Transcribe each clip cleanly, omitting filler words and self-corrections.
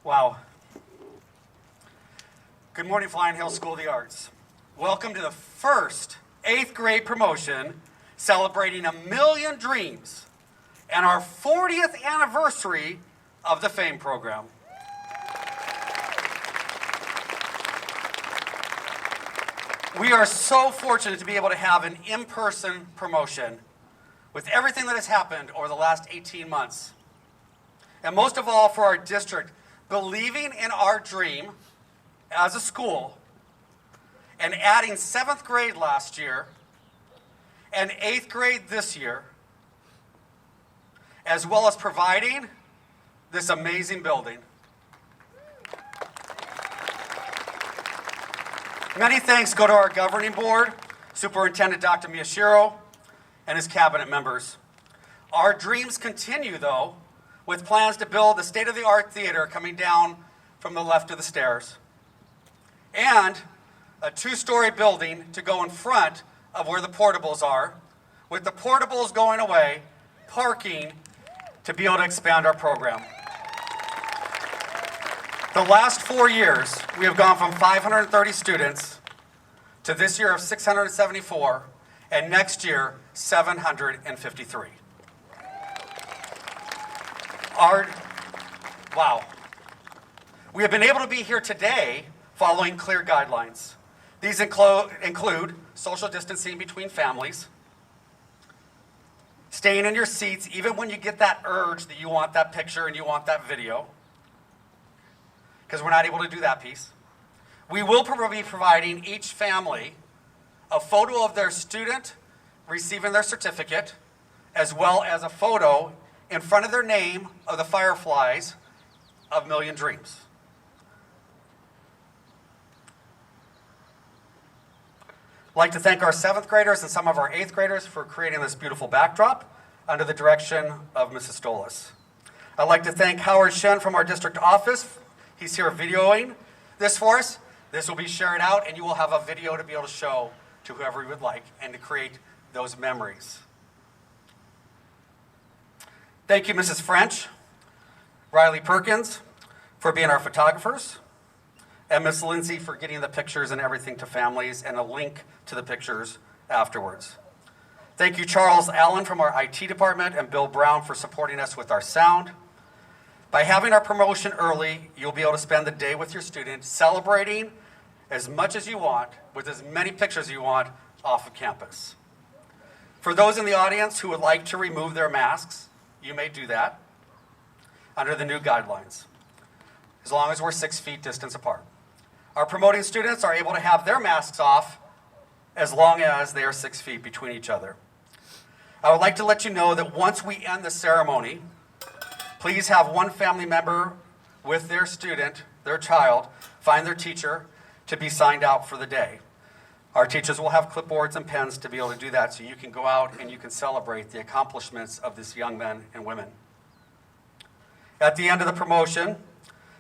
Wow. Good morning, Flying Hill School of the Arts. Welcome to the first 8th grade promotion celebrating 1,000,000 dreams and our 40th anniversary of the FAME program. We are so fortunate to be able to have an in-person promotion with everything that has happened over the last 18 months. And most of all for our district, believing in our dream as a school and adding 7th grade last year and 8th grade this year, as well as providing this amazing building. Many thanks go to our governing board, Superintendent Dr. Miyashiro, and his cabinet members. Our dreams continue, though, with plans to build a state-of-the-art theater coming down from the left of the stairs, and a 2-story building to go in front of where the portables are, with the portables going away, parking to be able to expand our program. The last 4 years, we have gone from 530 students to this year of 674, and next year, 753. Wow. We have been able to be here today following clear guidelines. These include social distancing between families, staying in your seats even when you get that urge that you want that picture and you want that video, because we're not able to do that piece. We will be providing each family a photo of their student receiving their certificate, as well as a photo in front of their name of the Fireflies of 1,000,000 Dreams. I'd like to thank our 7th graders and some of our 8th graders for creating this beautiful backdrop under the direction of Mrs. Stolas. I'd like to thank Howard Shen from our district office. He's here videoing this for us. This will be shared out, and you will have a video to be able to show to whoever you would like and to create those memories. Thank you, Mrs. French, Riley Perkins, for being our photographers, and Miss Lindsay for getting the pictures and everything to families and a link to the pictures afterwards. Thank you, Charles Allen from our IT department and Bill Brown for supporting us with our sound. By having our promotion early, you'll be able to spend the day with your students celebrating as much as you want with as many pictures as you want off of campus. For those in the audience who would like to remove their masks, you may do that under the new guidelines, as long as we're 6 feet distance apart. Our promoting students are able to have their masks off as long as they are 6 feet between each other. I would like to let you know that once we end the ceremony, please have one family member with their student, their child, find their teacher to be signed out for the day. Our teachers will have clipboards and pens to be able to do that so you can go out and you can celebrate the accomplishments of these young men and women. At the end of the promotion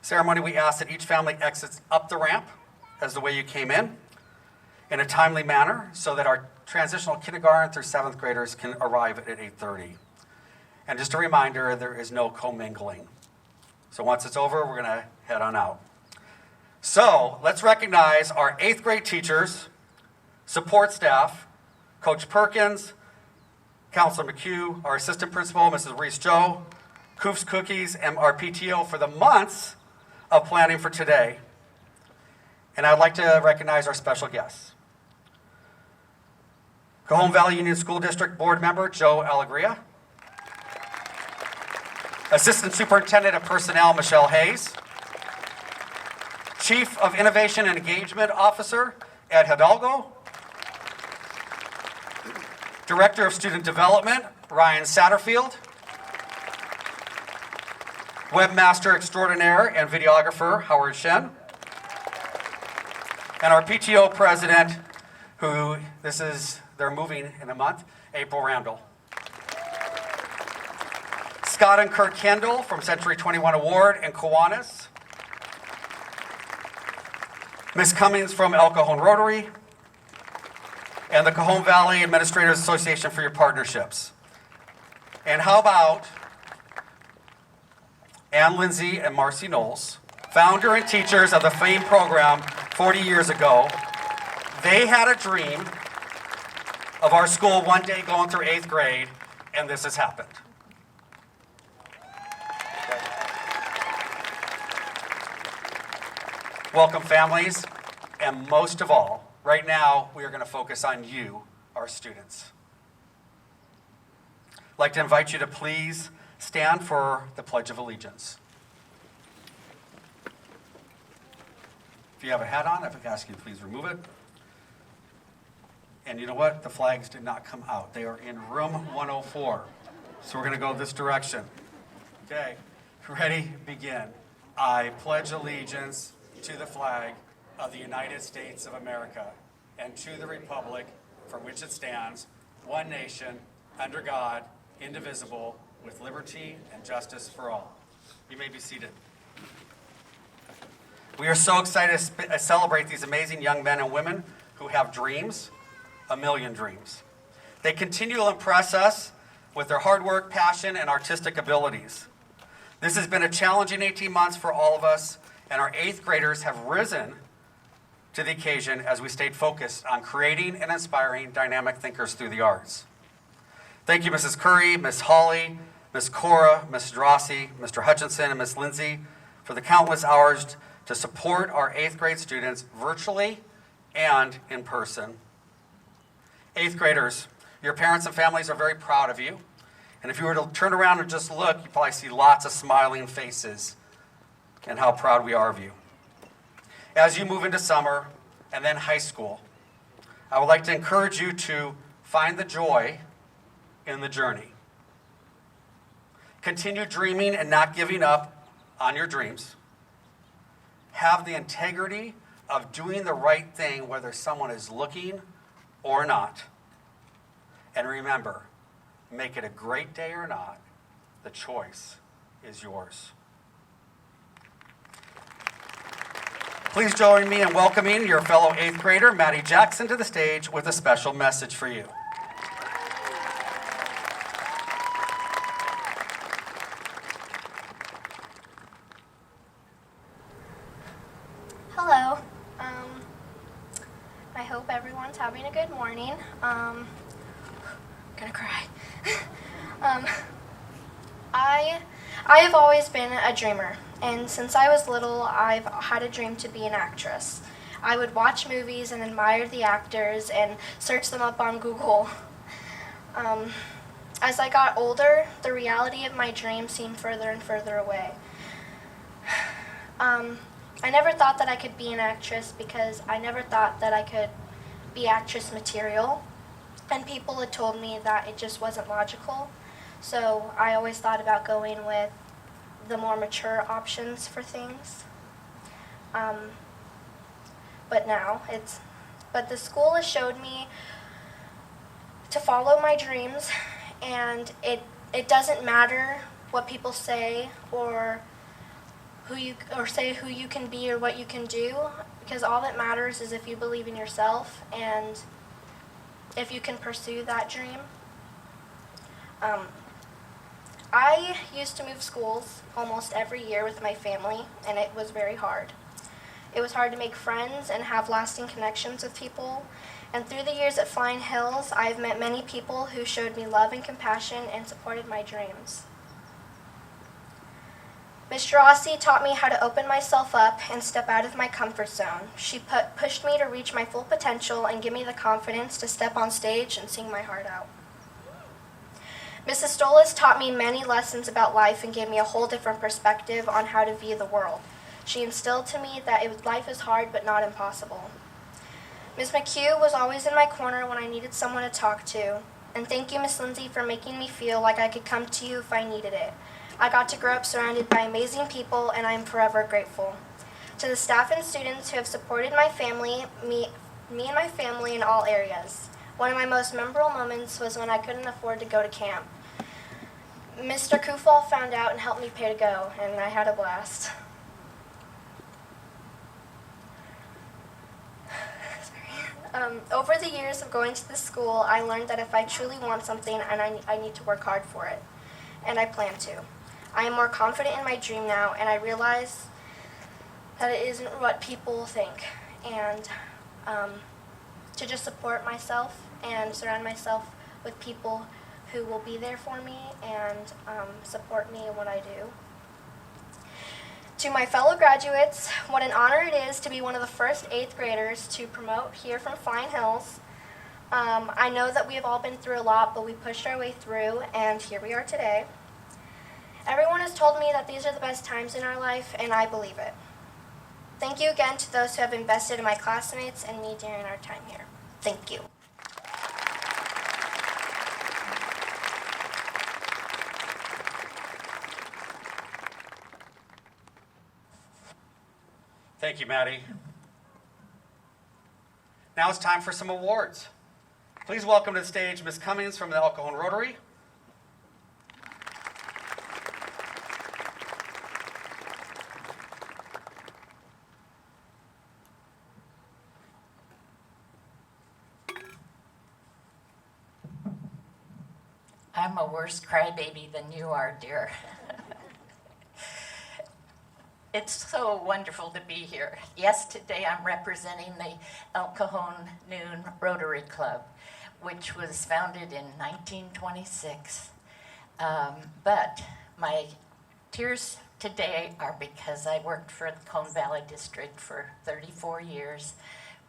ceremony, we ask that each family exits up the ramp as the way you came in a timely manner so that our transitional kindergarten through 7th graders can arrive at 8:30. And just a reminder, there is no commingling. So once it's over, we're gonna head on out. So let's recognize our 8th grade teachers, support staff, Coach Perkins, Counselor McHugh, our assistant principal, Mrs. Reese-Joe, Koof's Cookies, and our PTO for the months of planning for today. And I'd like to recognize our special guests. Cajon Valley Union School District Board Member Joe Alegria, Assistant Superintendent of Personnel Michelle Hayes, Chief of Innovation and Engagement Officer Ed Hidalgo, Director of Student Development Ryan Satterfield, Webmaster Extraordinaire and Videographer Howard Shen, and our PTO President, who they're moving in a month, April Randall. Scott and Kirk Kendall from Century 21 Award and Kiwanis. Ms. Cummings from El Cajon Rotary, and the Cajon Valley Administrators Association for your partnerships. And how about Ann Lindsay and Marcy Knowles founder and teachers of the FAME program 40 years ago. They had a dream of our school one day going through 8th grade, and this has happened. Welcome, families, and most of all, right now, we are going to focus on you, our students. I'd like to invite you to please stand for the Pledge of Allegiance. If you have a hat on, I would ask you to please remove it. And you know what? The flags did not come out. They are in room 104. So we're going to go this direction. Okay, ready? Begin. I pledge allegiance to the flag of the United States of America and to the republic for which it stands, one nation, under God, indivisible, with liberty and justice for all. You may be seated. We are so excited to celebrate these amazing young men and women who have dreams, a million dreams. They continue to impress us with their hard work, passion, and artistic abilities. This has been a challenging 18 months for all of us, and our 8th graders have risen to the occasion as we stayed focused on creating and inspiring dynamic thinkers through the arts. Thank you, Mrs. Curry, Ms. Hawley, Ms. Cora, Ms. Drossi, Mr. Hutchinson, and Ms. Lindsay for the countless hours to support our 8th grade students virtually and in person. 8th graders, your parents and families are very proud of you. And if you were to turn around and just look, you probably see lots of smiling faces and how proud we are of you. As you move into summer and then high school, I would like to encourage you to find the joy in the journey. Continue dreaming and not giving up on your dreams. Have the integrity of doing the right thing whether someone is looking or not. And remember, make it a great day or not, the choice is yours. Please join me in welcoming your fellow 8th grader, Maddie Jackson, to the stage with a special message for you. Hello. I hope everyone's having a good morning. I'm gonna cry. I have always been a dreamer, and since I was little, I've had a dream to be an actress. I would watch movies and admire the actors and search them up on Google. As I got older, the reality of my dream seemed further and further away. I never thought that I could be an actress because I never thought that I could be actress material, and people had told me that it just wasn't logical. So I always thought about going with the more mature options for things. But the school has showed me to follow my dreams, and it doesn't matter what people say or who you can be or what you can do, because all that matters is if you believe in yourself and if you can pursue that dream. I used to move schools almost every year with my family, and it was very hard. It was hard to make friends and have lasting connections with people. And through the years at Flying Hills, I've met many people who showed me love and compassion and supported my dreams. Ms. Drossi taught me how to open myself up and step out of my comfort zone. She pushed me to reach my full potential and give me the confidence to step on stage and sing my heart out. Mrs. Stolas taught me many lessons about life and gave me a whole different perspective on how to view the world. She instilled to me that life is hard but not impossible. Ms. McHugh was always in my corner when I needed someone to talk to. And thank you, Ms. Lindsay, for making me feel like I could come to you if I needed it. I got to grow up surrounded by amazing people, and I am forever grateful. To the staff and students who have supported my family, me and my family in all areas. One of my most memorable moments was when I couldn't afford to go to camp. Mr. Kufal found out and helped me pay to go, and I had a blast. Over the years of going to this school, I learned that if I truly want something, and I need to work hard for it, and I plan to. I am more confident in my dream now, and I realize that it isn't what people think, and to just support myself and surround myself with people who will be there for me and support me in what I do. To my fellow graduates, what an honor it is to be one of the first 8th graders to promote here from Flying Hills. I know that we have all been through a lot, but we pushed our way through, and here we are today. Everyone has told me that these are the best times in our life, and I believe it. Thank you again to those who have invested in my classmates and me during our time here. Thank you. Thank you, Maddie. Now it's time for some awards. Please welcome to the stage Ms. Cummings from the El Cajon Rotary. I'm a worse crybaby than you are, dear. It's so wonderful to be here. Yes, today I'm representing the El Cajon Noon Rotary Club, which was founded in 1926. But my tears today are because I worked for the Cajon Valley District for 34 years,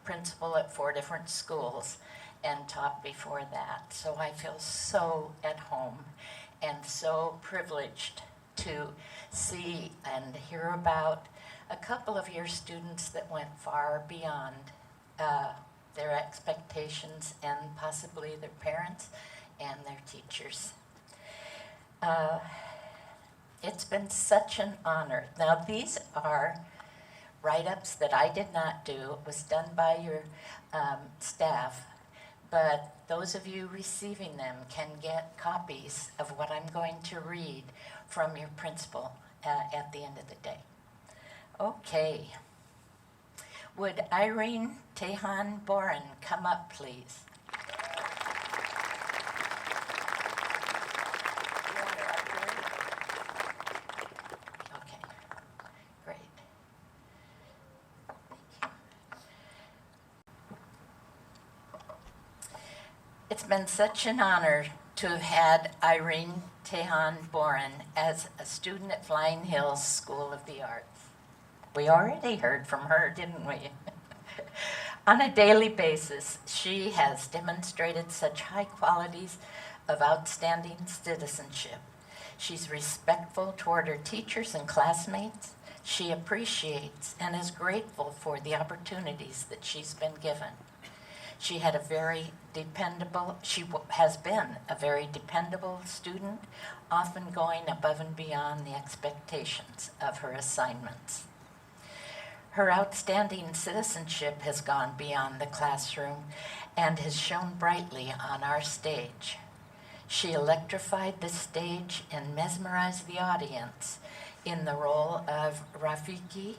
principal at 4 different schools, and taught before that. So I feel so at home and so privileged to see and hear about a couple of your students that went far beyond their expectations and possibly their parents and their teachers. It's been such an honor. Now these are write-ups that I did not do. It was done by your staff. But those of you receiving them can get copies of what I'm going to read from your principal at the end of the day. Okay. Would Irene Tejan Boren come up, please? Okay, great. It's been such an honor to have had Irene Tejan Boren as a student at Flying Hills School of the Arts. We already heard from her, didn't we? On a daily basis, she has demonstrated such high qualities of outstanding citizenship. She's respectful toward her teachers and classmates. She appreciates and is grateful for the opportunities that she's been given. She has been a very dependable student, often going above and beyond the expectations of her assignments. Her outstanding citizenship has gone beyond the classroom and has shone brightly on our stage. She electrified the stage and mesmerized the audience in the role of Rafiki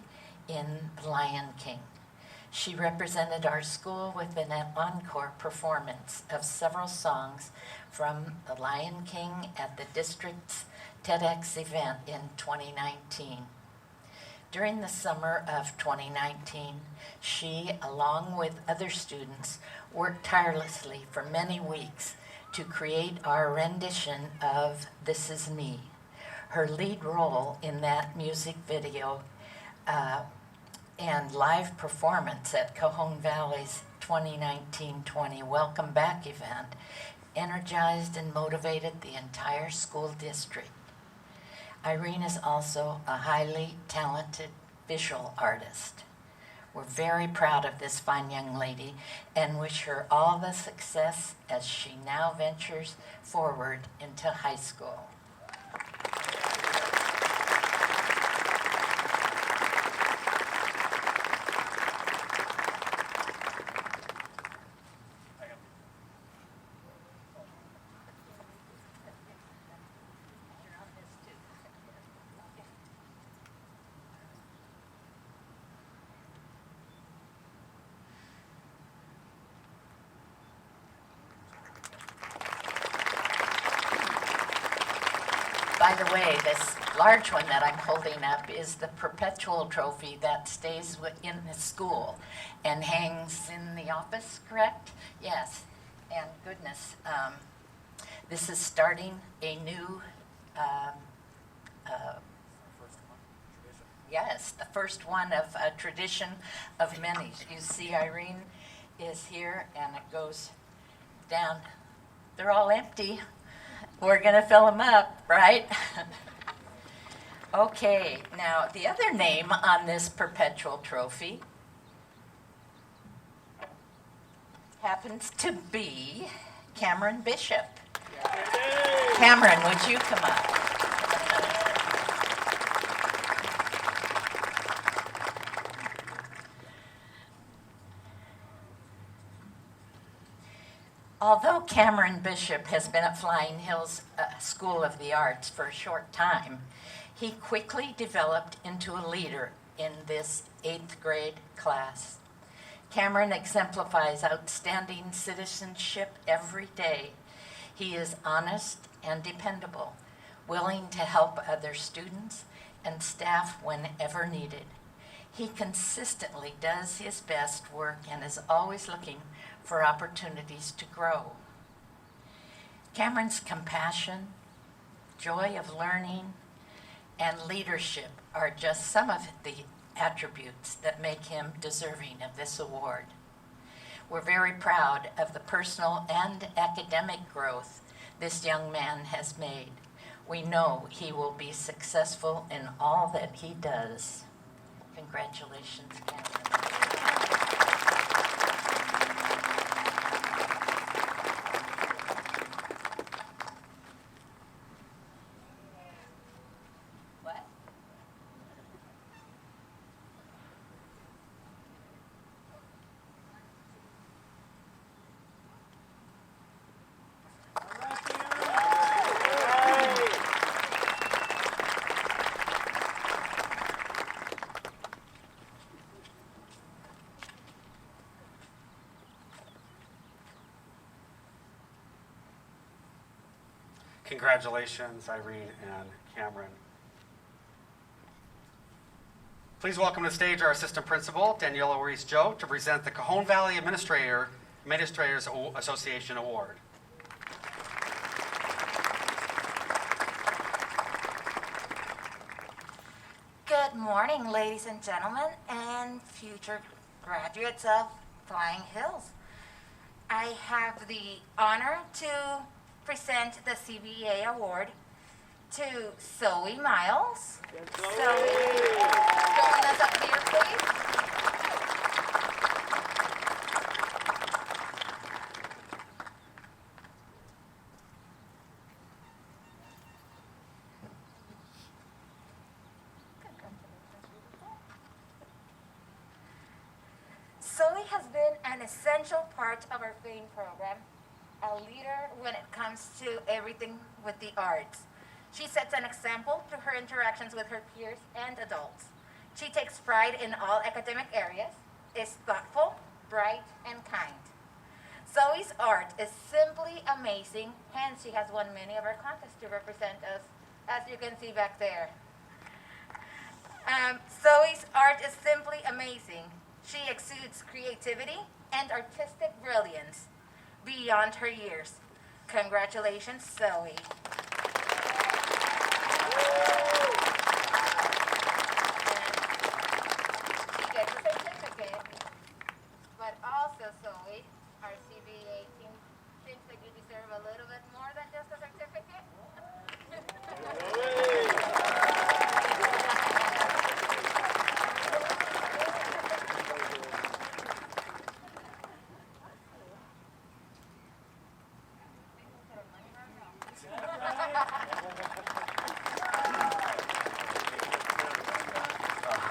in The Lion King. She represented our school with an encore performance of several songs from The Lion King at the district's TEDx event in 2019. During the summer of 2019, she, along with other students, worked tirelessly for many weeks to create our rendition of This Is Me. Her lead role in that music video and live performance at Cajon Valley's 2019-20 Welcome Back event energized and motivated the entire school district. Irene is also a highly talented visual artist. We're very proud of this fine young lady and wish her all the success as she now ventures forward into high school. By the way, this large one that I'm holding up is the perpetual trophy that stays in the school and hangs in the office, correct? Yes. And goodness, this is starting a new, yes, the first one of a tradition of many. You see Irene is here and it goes down. They're all empty. We're going to fill them up, right? Okay, now the other name on this perpetual trophy happens to be Cameron Bishop. Cameron, would you come up? Although Cameron Bishop has been at Flying Hills School of the Arts for a short time, he quickly developed into a leader in this 8th grade class. Cameron exemplifies outstanding citizenship every day. He is honest and dependable, willing to help other students and staff whenever needed. He consistently does his best work and is always looking for opportunities to grow. Cameron's compassion, joy of learning, and leadership are just some of the attributes that make him deserving of this award. We're very proud of the personal and academic growth this young man has made. We know he will be successful in all that he does. Congratulations, Cameron. What? Congratulations, Irene and Cameron. Please welcome to the stage our Assistant Principal, Daniela Ruiz-Joe, to present the Cajon Valley Administrators Association Award. Good morning, ladies and gentlemen, and future graduates of Flying Hills. I have the honor to present the CVA award to Zoe Miles. Zoe, join us up here, please. Zoe has been an essential part of our FAME program, a leader when it comes to everything with the arts. She sets an example through her interactions with her peers and adults. She takes pride in all academic areas, is thoughtful, bright, and kind. Zoe's art is simply amazing, hence she has won many of our contests to represent us, as you can see back there. Zoe's art is simply amazing. She exudes creativity and artistic brilliance beyond her years. Congratulations, Zoe. She gets a certificate, but also, Zoe, our CVA team thinks that you deserve a little bit more than just a certificate.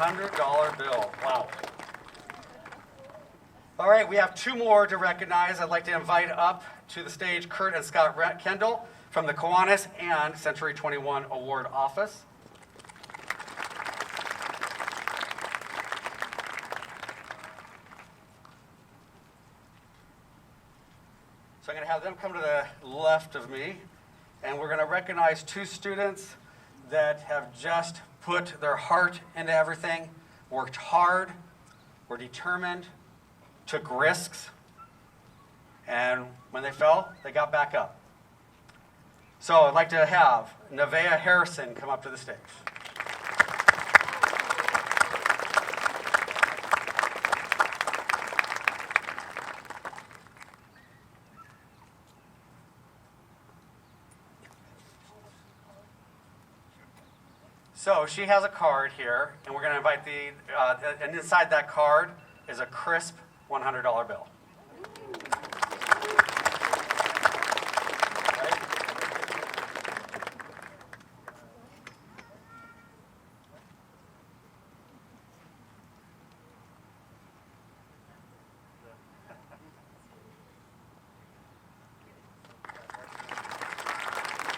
$100 bill. Wow. All right, we have two more to recognize. I'd like to invite up to the stage Kurt and Scott Kendall from the Kiwanis and Century 21 Award Office. So I'm going to have them come to the left of me, and we're going to recognize two students that have just put their heart into everything, worked hard, were determined, took risks, and when they fell, they got back up. So I'd like to have Nevaeh Harrison come up to the stage. So she has a card here, and we're going to invite and inside that card is a crisp $100 bill. Right?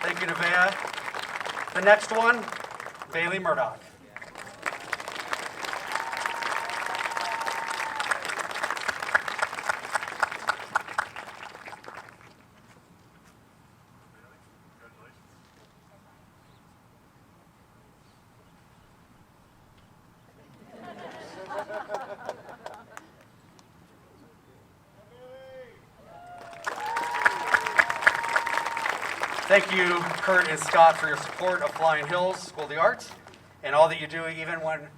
Thank you, Nevaeh. The next one, Bailey Murdoch. Thank you, Kurt and Scott, for your support of Flying Hills School of the Arts and all that you do, even when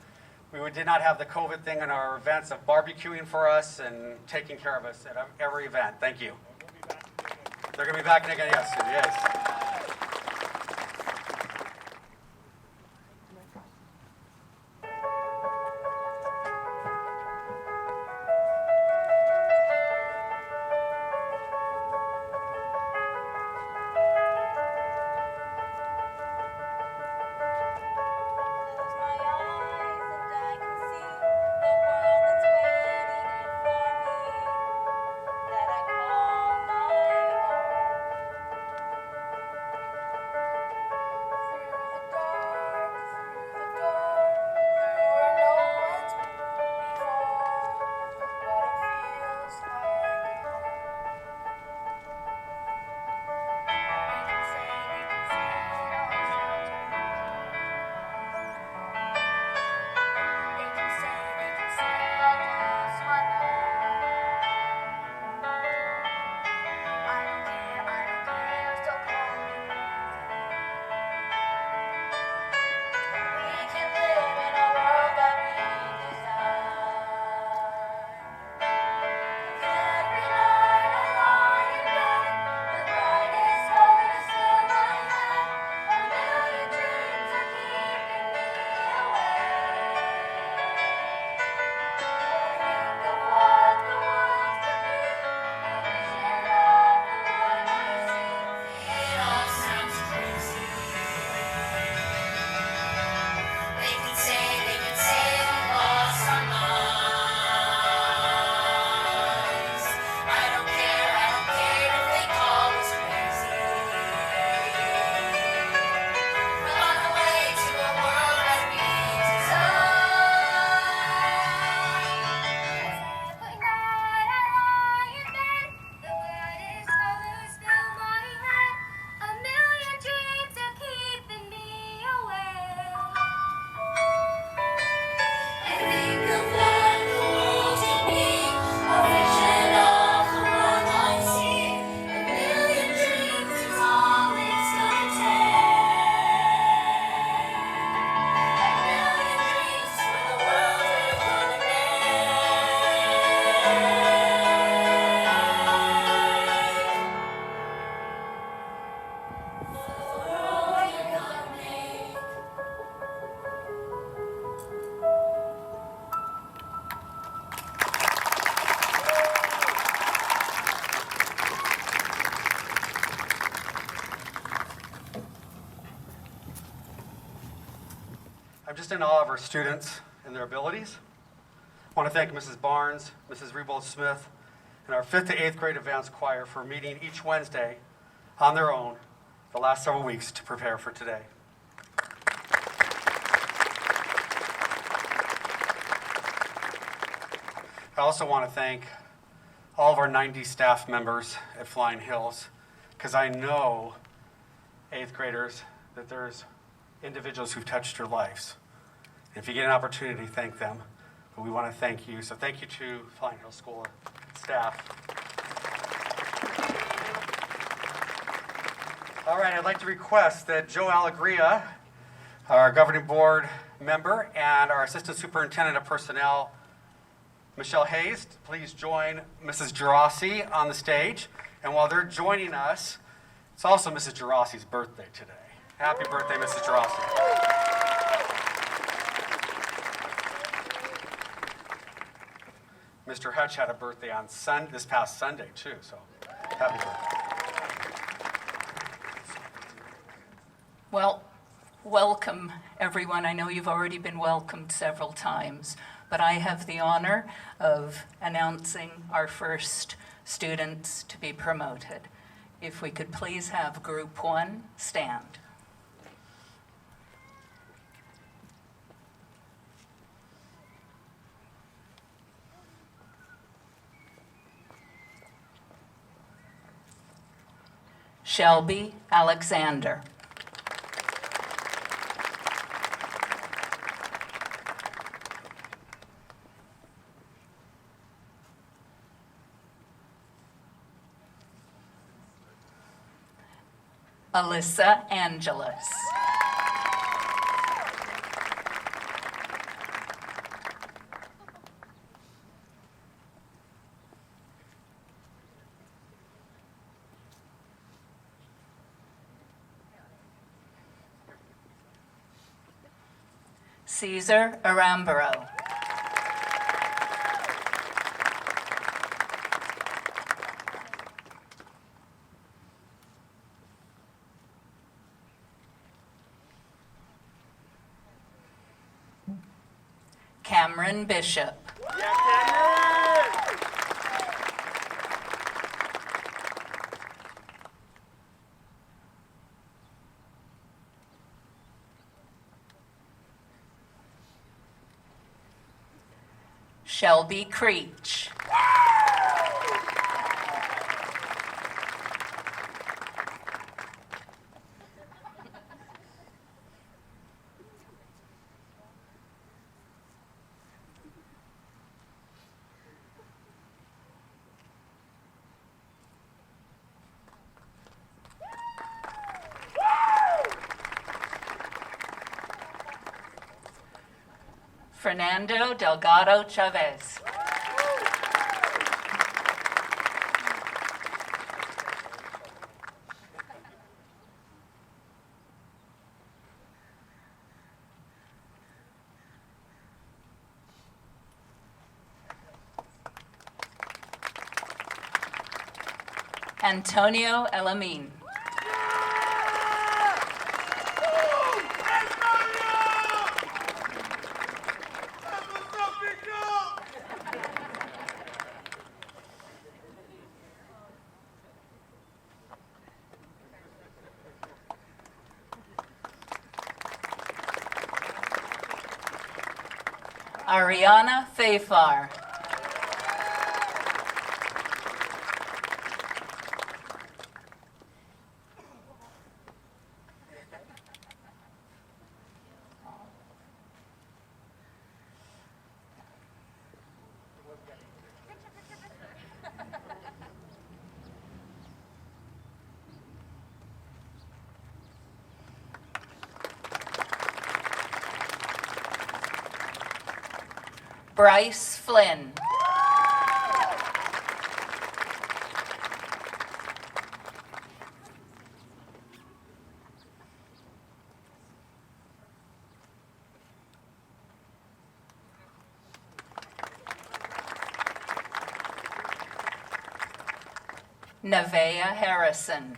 we did not have the COVID thing in our events, of barbecuing for us and taking care of us at every event. Thank you. They're going to be back again, yes. I'm just in awe of our students and their abilities. I want to thank Mrs. Barnes, Mrs. Rebold-Smith, and our 5th to 8th grade advanced choir for meeting each Wednesday on their own the last several weeks to prepare for today. I also want to thank all of our 90 staff members at Flying Hills, because I know 8th graders that there's individuals who've touched your lives. If you get an opportunity, thank them. But we want to thank you. So thank you to Flying Hill School staff. All right, I'd like to request that Joe Alegria, our governing board member, and our assistant superintendent of personnel, Michelle Hayes, please join Mrs. Gerasi on the stage. And while they're joining us, it's also Mrs. Gerasi's birthday today. Happy birthday, Mrs. Gerasi. Mr. Hutch had a birthday on this past Sunday, too, so happy birthday. Well, welcome, everyone. I know you've already been welcomed several times, but I have the honor of announcing our first students to be promoted. If we could please have Group 1 stand. Shelby Alexander. Alyssa Angeles. Caesar Aramburo. Cameron Bishop. Shelby Creech. Fernando Delgado Chavez. Antonio Elamin. Ariana Fafar. Bryce Flynn. Nevaeh Harrison.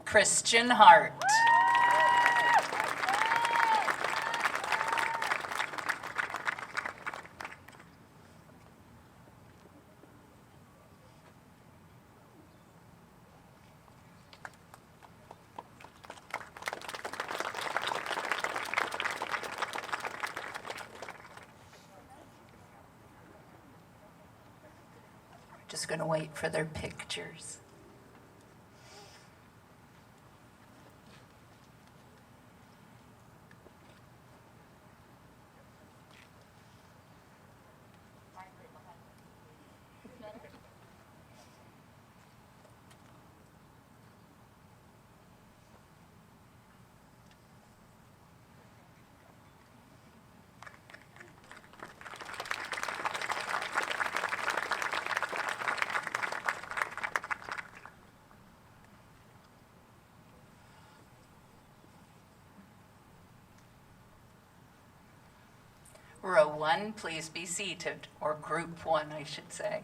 Christian Hart. just going to wait for their pictures. Row 1, please be seated, or group 1, I should say.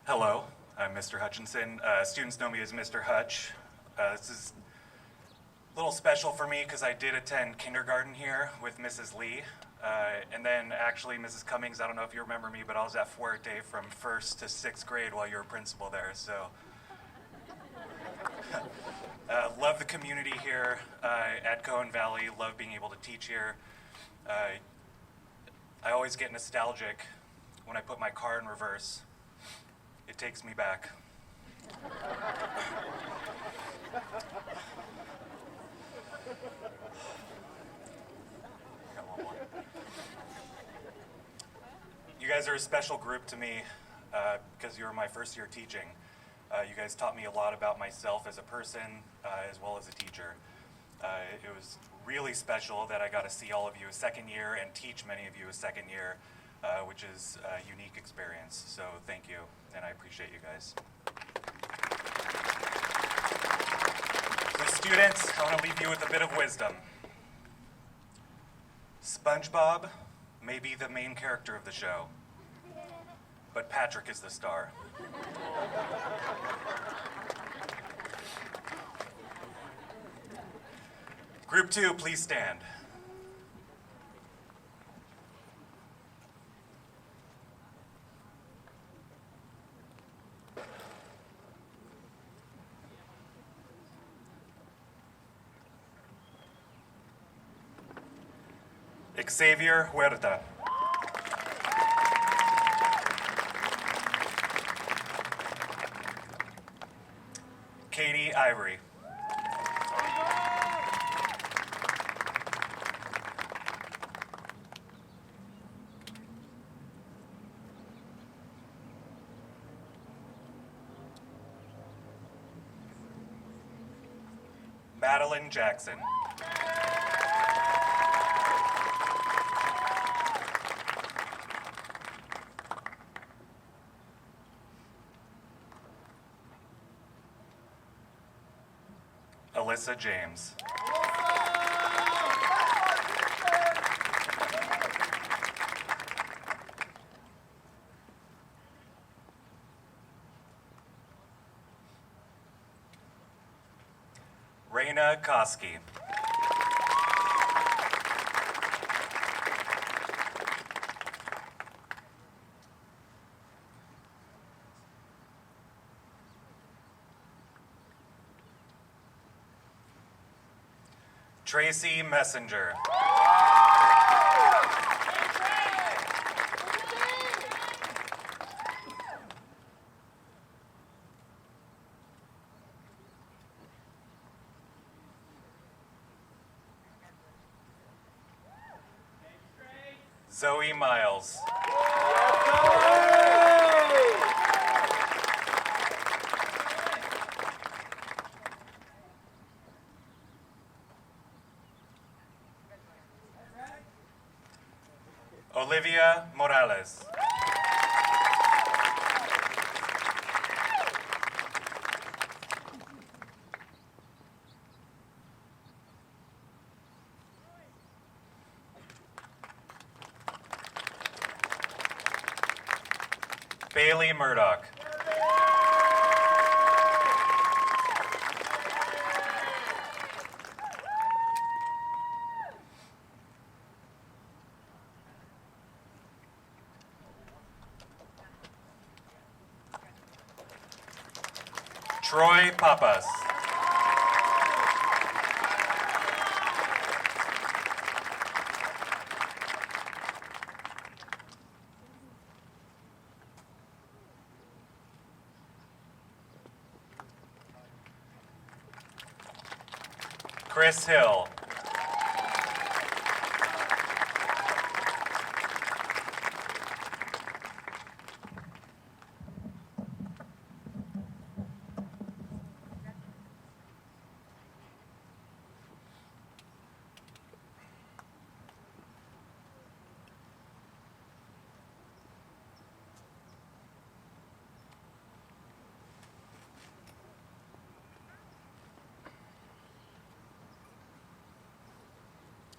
Hello, I'm Mr. Hutchinson. Students know me as Mr. Hutch. This is a little special for me because I did attend kindergarten here with Mrs. Lee. And then actually, Mrs. Cummings, I don't know if you remember me, but I was at Fuerte from 1st to 6th grade while you were principal there, so. Love the community here at Cohen Valley, love being able to teach here. I always get nostalgic when I put my car in reverse. It takes me back. You guys are a special group to me because you were my first year teaching. You guys taught me a lot about myself as a person as well as a teacher. It was really special that I got to see all of you a second year and teach many of you a second year, which is a unique experience. So thank you, and I appreciate you guys. So students, I want to leave you with a bit of wisdom. SpongeBob may be the main character of the show, but Patrick is the star. Group 2, please stand. Xavier Huerta. Katie Ivory. Madeline Jackson. Alyssa James. Raina Koski. Tracy Messenger. Zoe Miles. Olivia Morales. Bailey Murdoch. Troy Papas. Chris Hill.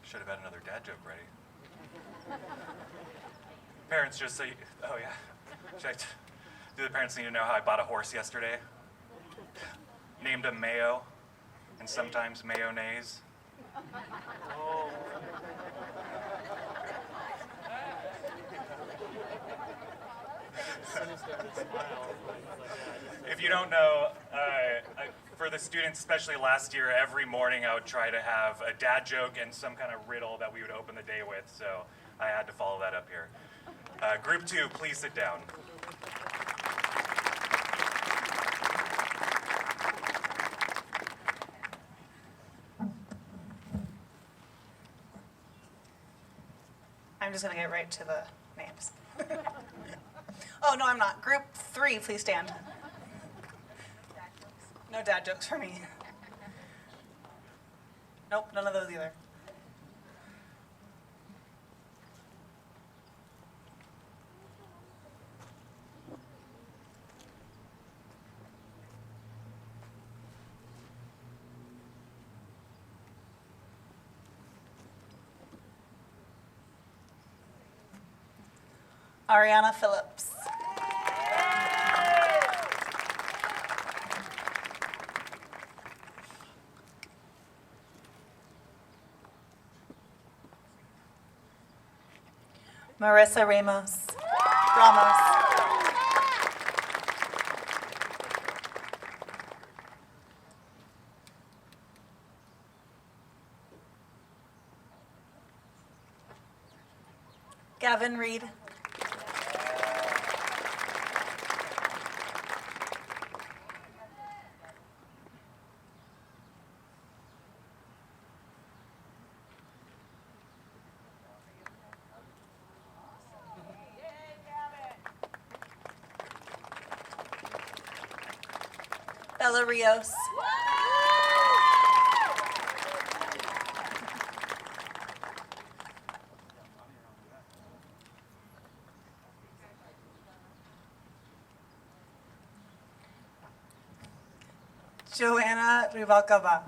Should have had another dad joke ready. Parents, just so you, oh yeah. Do the parents need to know how I bought a horse yesterday? Named him Mayo, and sometimes mayonnaise. If you don't know, for the students, especially last year, every morning I would try to have a dad joke and some kind of riddle that we would open the day with, so I had to follow that up here. Group 2, please sit down. I'm just going to get right to the names. Oh, no, I'm not. Group 3, please stand. No dad jokes for me. Nope, none of those either. Ariana Phillips. Marissa Ramos. Gavin Reed. Bella Rios. Joanna Rivalcaba.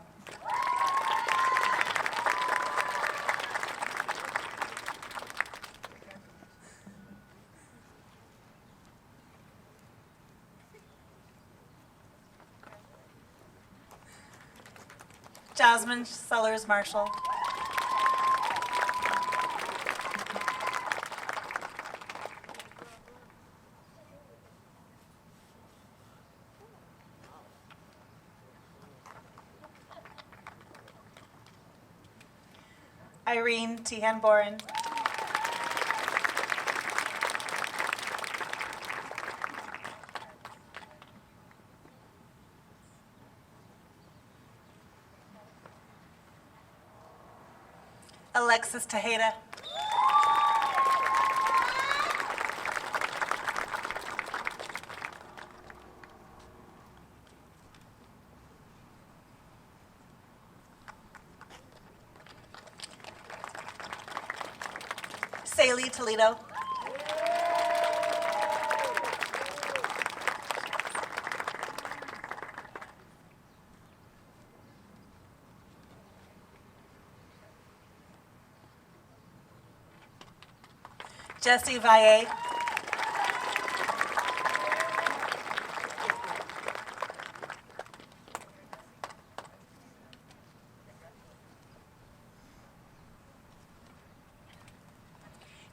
Jasmine Sellers Marshall. Irene Tehan Boren. Alexis Tejeda. Saley Toledo. Jesse Valle.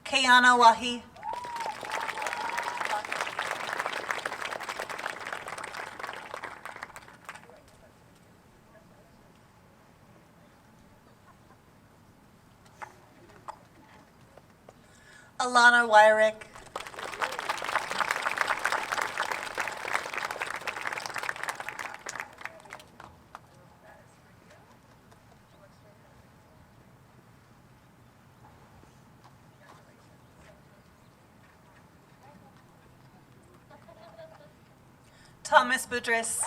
Kayana Wahi. Alana Wyrick. Thomas Boudris.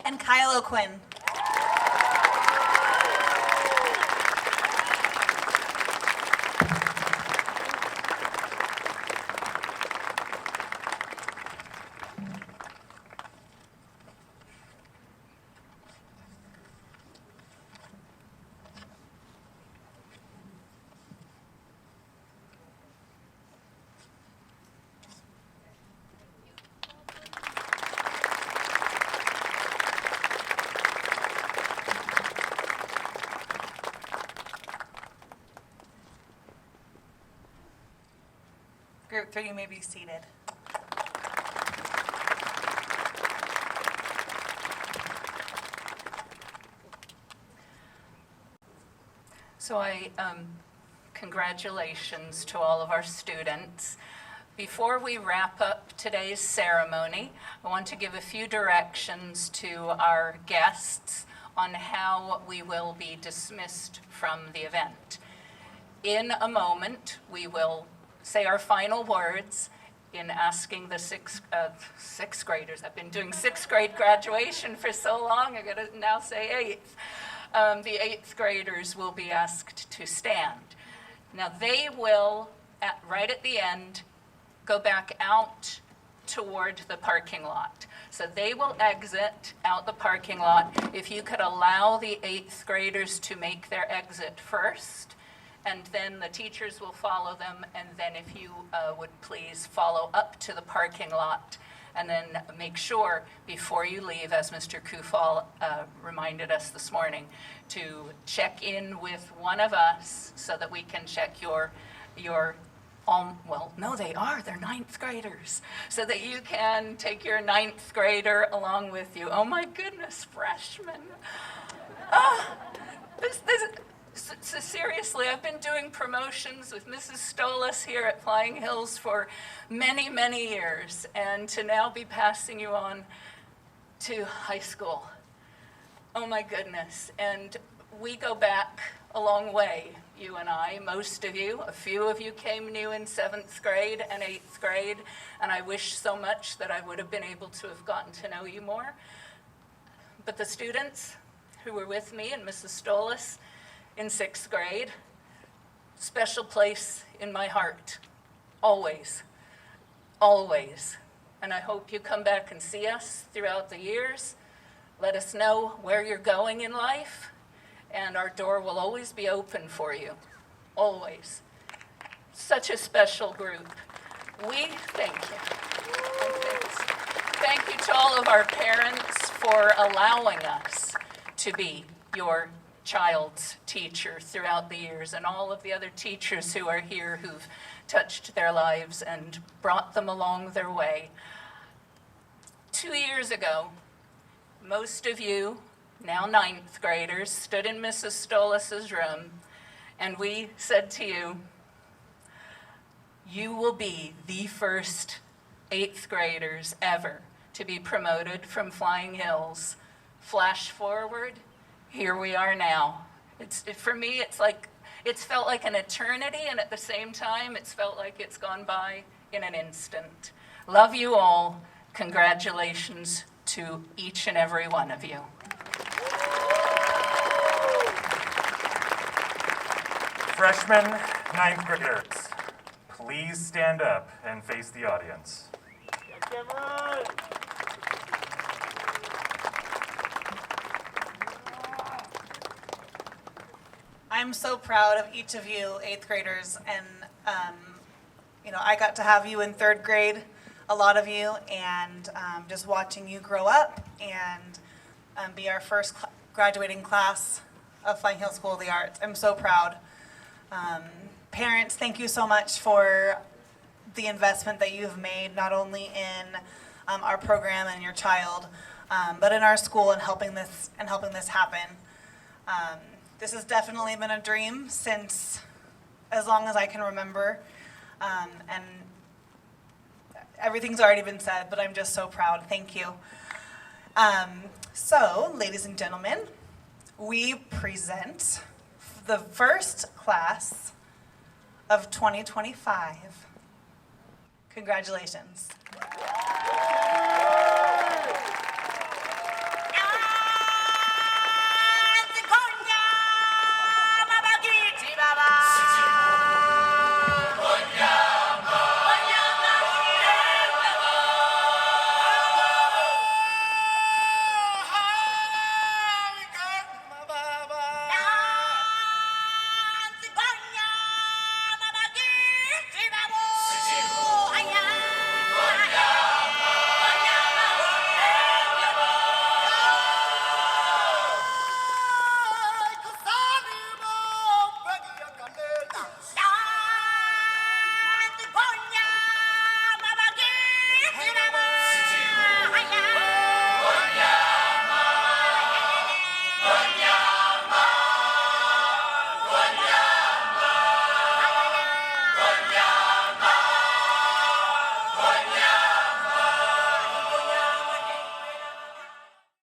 And Kyle O'Quinn. Group 3, you may be seated. So congratulations to all of our students. Before we wrap up today's ceremony, I want to give a few directions to our guests on how we will be dismissed from the event. In a moment, we will say our final words in asking the sixth graders. I've been doing sixth grade graduation for so long, I gotta now say eighth. The eighth graders will be asked to stand. Now they will, right at the end, go back out toward the parking lot. So they will exit out the parking lot. If you could allow the eighth graders to make their exit first, and then the teachers will follow them, and then if you would please follow up to the parking lot, and then make sure before you leave, as Mr. Kufal reminded us this morning, to check in with one of us so that we can check your well, no, they're ninth graders, so that you can take your ninth grader along with you. Oh my goodness, freshmen. So seriously, I've been doing promotions with Mrs. Stolas here at Flying Hills for many, many years, and to now be passing you on to high school. Oh my goodness. And we go back a long way, you and I, most of you. A few of you came new in 7th grade and 8th grade, and I wish so much that I would have been able to have gotten to know you more. But the students who were with me and Mrs. Stolas in 6th grade, special place in my heart, always, always. And I hope you come back and see us throughout the years. Let us know where you're going in life, and our door will always be open for you, always. Such a special group. We thank you. Thank you to all of our parents for allowing us to be your child's teacher throughout the years, and all of the other teachers who are here who've touched their lives and brought them along their way. 2 years ago, most of you, now 9th graders, stood in Mrs. Stolas's room, and we said to you, you will be the first 8th graders ever to be promoted from Flying Hills. Flash forward, here we are now. For me, it's felt like an eternity, and at the same time, it's felt like it's gone by in an instant. Love you all. Congratulations to each and every one of you. Freshmen, 9th graders, please stand up and face the audience. I'm so proud of each of you 8th graders, and I got to have you in 3rd grade, a lot of you, and just watching you grow up and be our first graduating class of Flying Hill School of the Arts. I'm so proud. Parents, thank you so much for the investment that you've made, not only in our program and your child, but in our school and helping this happen. This has definitely been a dream since as long as I can remember. And everything's already been said, but I'm just so proud. Thank you. So, ladies and gentlemen, we present the first class of 2025. Congratulations.